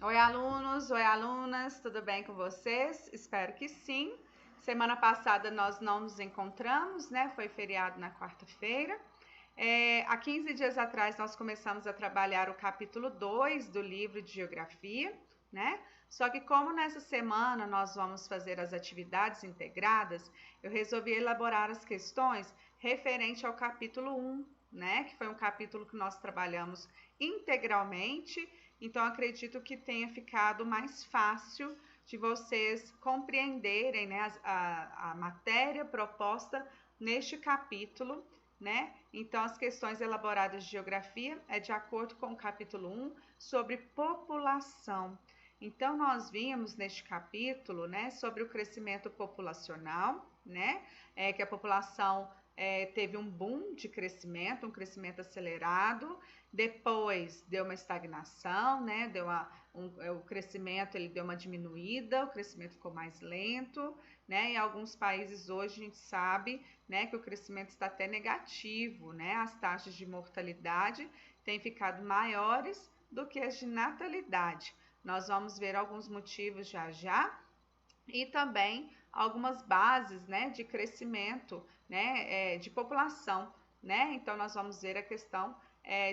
Oi, alunos, oi, alunas, tudo bem com vocês? Espero que sim. Semana passada nós não nos encontramos, né? Foi feriado na quarta-feira. Há 15 dias atrás nós começamos a trabalhar o capítulo 2 do livro de Geografia, né? Só que como nessa semana nós vamos fazer as atividades integradas, eu resolvi elaborar as questões referente ao capítulo 1, né? Que foi um capítulo que nós trabalhamos integralmente, então acredito que tenha ficado mais fácil de vocês compreenderem, né, a matéria proposta neste capítulo, né? Então, as questões elaboradas de geografia é de acordo com o capítulo 1 sobre população. Então, nós vimos neste capítulo, né, sobre o crescimento populacional, né, que a população teve um boom de crescimento, um crescimento acelerado, depois deu uma estagnação, né, o crescimento ele deu uma diminuída, o crescimento ficou mais lento, né, em alguns países hoje a gente sabe, né, que o crescimento está até negativo, né, as taxas de mortalidade têm ficado maiores do que as de natalidade. Nós vamos ver alguns motivos já já e também algumas bases, né, de crescimento, né, de população, né? Então nós vamos ver a questão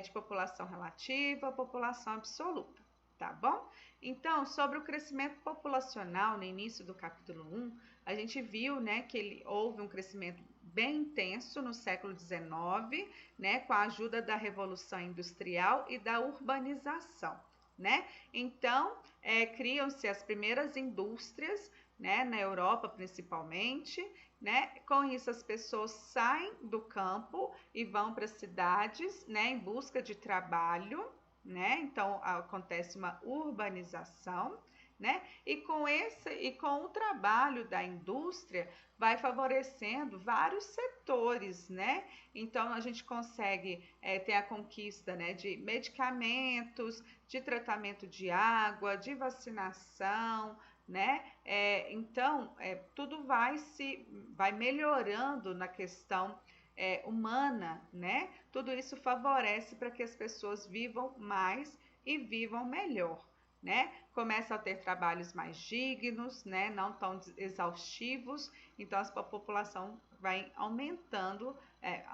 de população relativa, população absoluta, tá bom? Então, sobre o crescimento populacional no início do capítulo 1, a gente viu, né, que houve um crescimento bem intenso no século XIX, né, com a ajuda da Revolução Industrial e da urbanização, né? Então, criam-se as primeiras indústrias, né, na Europa principalmente, né? Com isso as pessoas saem do campo e vão para as cidades, né, em busca de trabalho, né? Então acontece uma urbanização, né? E com o trabalho da indústria vai favorecendo vários setores, né? Então a gente consegue ter a conquista, né, de medicamentos, de tratamento de água, de vacinação, né? Então tudo vai melhorando na questão humana, né? Tudo isso favorece para que as pessoas vivam mais e vivam melhor, né? Começam a ter trabalhos mais dignos, né? Não tão exaustivos, então a população vai aumentando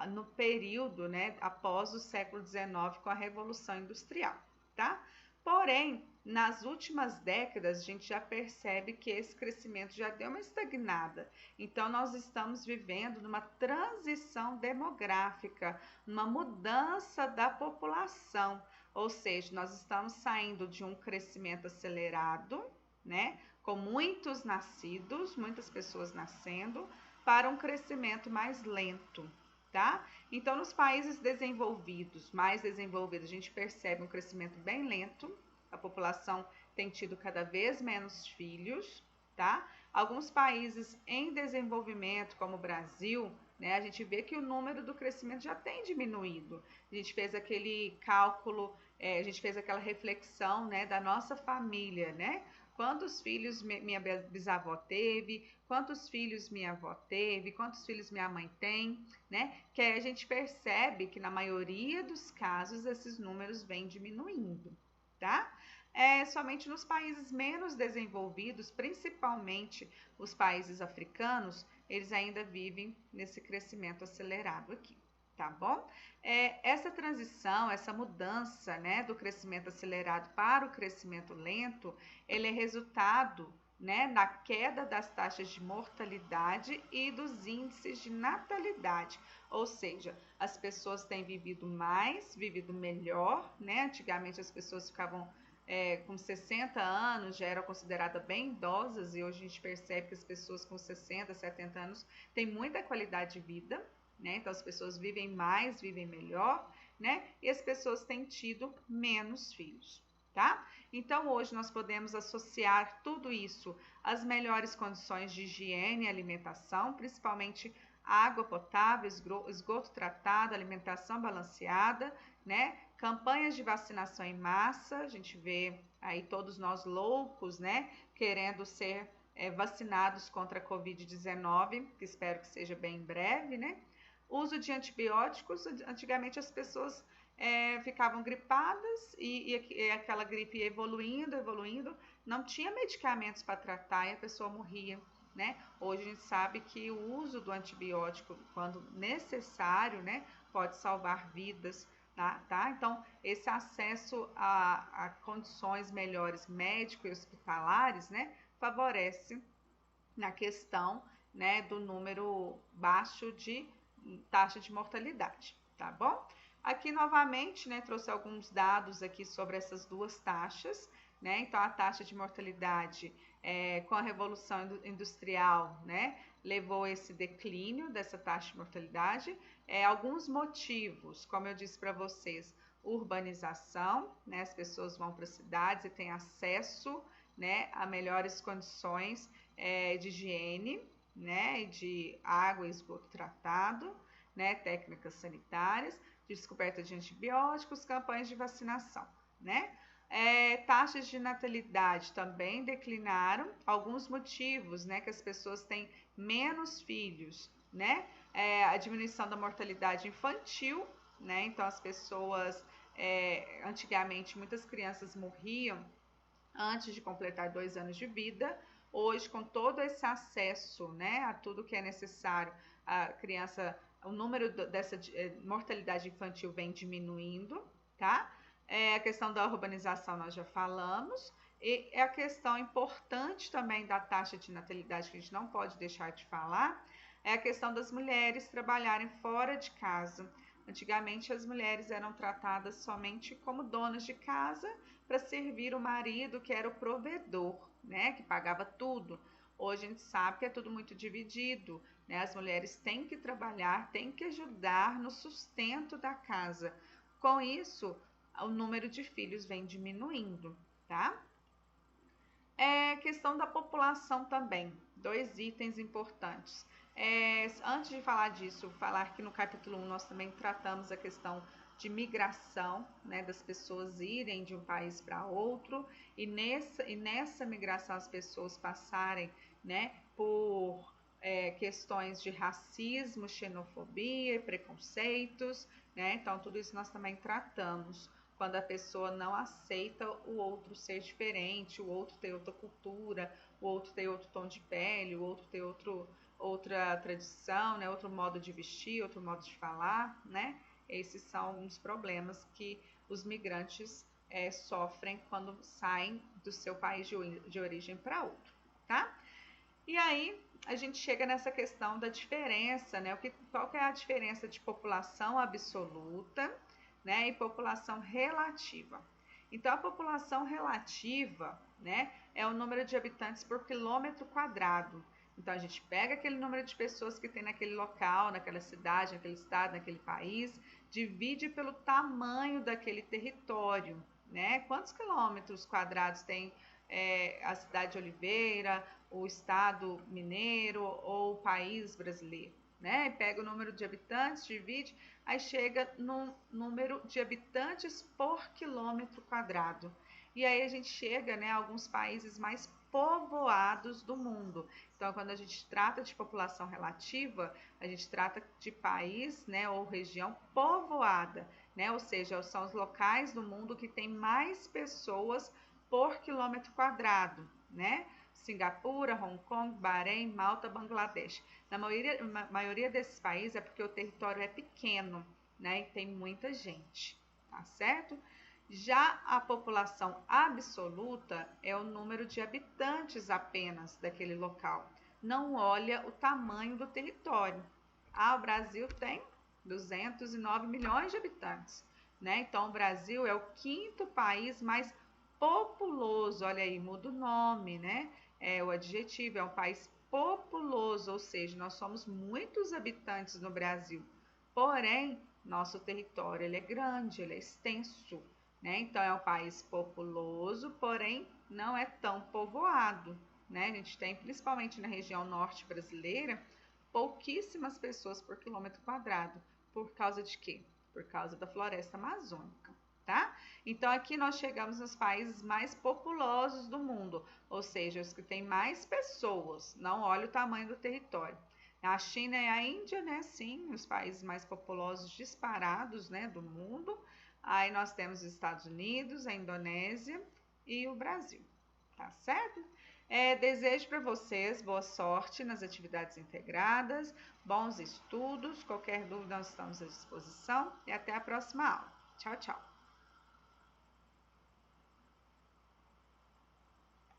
no período, né? Após o século XIX com a Revolução Industrial, tá? Porém, nas últimas décadas, a gente já percebe que esse crescimento já deu uma estagnada. Então, nós estamos vivendo numa transição demográfica, uma mudança da população. Ou seja, nós estamos saindo de um crescimento acelerado, né, com muitos nascidos, muitas pessoas nascendo, para um crescimento mais lento. Tá? Então, nos países desenvolvidos, mais desenvolvidos, a gente percebe um crescimento bem lento, a população tem tido cada vez menos filhos, tá? Alguns países em desenvolvimento, como o Brasil, né, a gente vê que o número do crescimento já tem diminuído. A gente fez aquele cálculo, a gente fez aquela reflexão, né, da nossa família, né? Quantos filhos minha bisavó teve, quantos filhos minha avó teve, quantos filhos minha mãe tem, né? Que aí a gente percebe que na maioria dos casos esses números vêm diminuindo, tá? Somente nos países menos desenvolvidos, principalmente os países africanos, eles ainda vivem nesse crescimento acelerado aqui, tá bom? Essa transição, essa mudança, né, do crescimento acelerado para o crescimento lento, ele é resultado, né, na queda das taxas de mortalidade e dos índices de natalidade, ou seja, as pessoas têm vivido mais, vivido melhor, né? Antigamente as pessoas ficavam com 60 anos, já eram consideradas bem idosas, e hoje a gente percebe que as pessoas com 60, 70 anos têm muita qualidade de vida, né? Então as pessoas vivem mais, vivem melhor, né? E as pessoas têm tido menos filhos, tá? Então hoje nós podemos associar tudo isso às melhores condições de higiene e alimentação, principalmente água potável, esgoto tratado, alimentação balanceada, né? Campanhas de vacinação em massa, a gente vê aí todos nós loucos, né? Querendo ser vacinados contra a Covid-19, que espero que seja bem em breve, né? Uso de antibióticos, antigamente as pessoas ficavam gripadas e aquela gripe evoluindo, não tinha medicamentos para tratar e a pessoa morria, né? Hoje a gente sabe que o uso do antibiótico, quando necessário, né, pode salvar vidas, tá? Então, esse acesso a condições melhores médico e hospitalares, né, favorece na questão, né, do número baixo de taxa de mortalidade, tá bom? Aqui novamente, né, trouxe alguns dados aqui sobre essas duas taxas, né? Então a taxa de mortalidade com a revolução industrial, né, levou esse declínio dessa taxa de mortalidade. Alguns motivos, como eu disse para vocês, urbanização, né? As pessoas vão para cidades e têm acesso, né, a melhores condições de higiene, né, de água e esgoto tratado, né, técnicas sanitárias, descoberta de antibióticos, campanhas de vacinação, né? Taxas de natalidade também declinaram, alguns motivos, né, que as pessoas têm menos filhos, né? A diminuição da mortalidade infantil, né? Então as pessoas, antigamente muitas crianças morriam antes de completar 2 anos de vida. Hoje, com todo esse acesso, né, a tudo que é necessário, a criança, o número dessa mortalidade infantil vem diminuindo, tá? A questão da urbanização nós já falamos, e a questão importante também da taxa de natalidade que a gente não pode deixar de falar, é a questão das mulheres trabalharem fora de casa. Antigamente as mulheres eram tratadas somente como donas de casa para servir o marido, que era o provedor, né, que pagava tudo. Hoje a gente sabe que é tudo muito dividido, né? As mulheres têm que trabalhar, têm que ajudar no sustento da casa. Com isso, o número de filhos vem diminuindo, tá? Questão da população também, 2 itens importantes. Antes de falar disso, falar que no capítulo 1 nós também tratamos a questão de migração, né, das pessoas irem de um país para outro, e nessa migração as pessoas passarem, né, por questões de racismo, xenofobia e preconceitos, né? Então tudo isso nós também tratamos. Quando a pessoa não aceita o outro ser diferente, o outro ter outra cultura, o outro ter outro tom de pele, o outro ter outra tradição, né? Outro modo de vestir, outro modo de falar, né? Esses são alguns problemas que os migrantes sofrem quando saem do seu país de origem para outro, tá? E aí a gente chega nessa questão da diferença, né? Qual que é a diferença de população absoluta, né, e população relativa? Então a população relativa, né, é o número de habitantes por quilômetro quadrado. Então a gente pega aquele número de pessoas que tem naquele local, naquela cidade, naquele estado, naquele país, divide pelo tamanho daquele território, né? Quantos quilômetros quadrados tem a cidade de Oliveira, o estado mineiro ou o país brasileiro, né? Pega o número de habitantes, divide, aí chega no número de habitantes por quilômetro quadrado. E aí a gente chega, né, a alguns países mais povoados do mundo. Então, quando a gente trata de população relativa, a gente trata de país, né, ou região povoada, né? Ou seja, são os locais do mundo que tem mais pessoas por quilômetro quadrado, né? Singapura, Hong Kong, Bahrein, Malta, Bangladesh. Na maioria desses países é porque o território é pequeno, né? E tem muita gente, tá certo? Já a população absoluta é o número de habitantes apenas daquele local. Não olha o tamanho do território. O Brasil tem 209 milhões de habitantes, né? Então o Brasil é o 5º país mais populoso. Olha aí, muda o nome, né? O adjetivo, é um país populoso, ou seja, nós somos muitos habitantes no Brasil. Porém, nosso território ele é grande, ele é extenso, né? Então é um país populoso, porém não é tão povoado, né? A gente tem, principalmente na região norte brasileira, pouquíssimas pessoas por quilômetro quadrado. Por causa de quê? Por causa da floresta amazônica, tá? Então aqui nós chegamos nos países mais populosos do mundo, ou seja, os que têm mais pessoas, não olha o tamanho do território. A China e a Índia, né, sim, os países mais populosos disparados, né, do mundo, Aí nós temos os Estados Unidos, a Indonésia e o Brasil, tá certo? Desejo para vocês boa sorte nas atividades integradas, bons estudos. Qualquer dúvida, nós estamos à disposição e até a próxima aula. Tchau, tchau!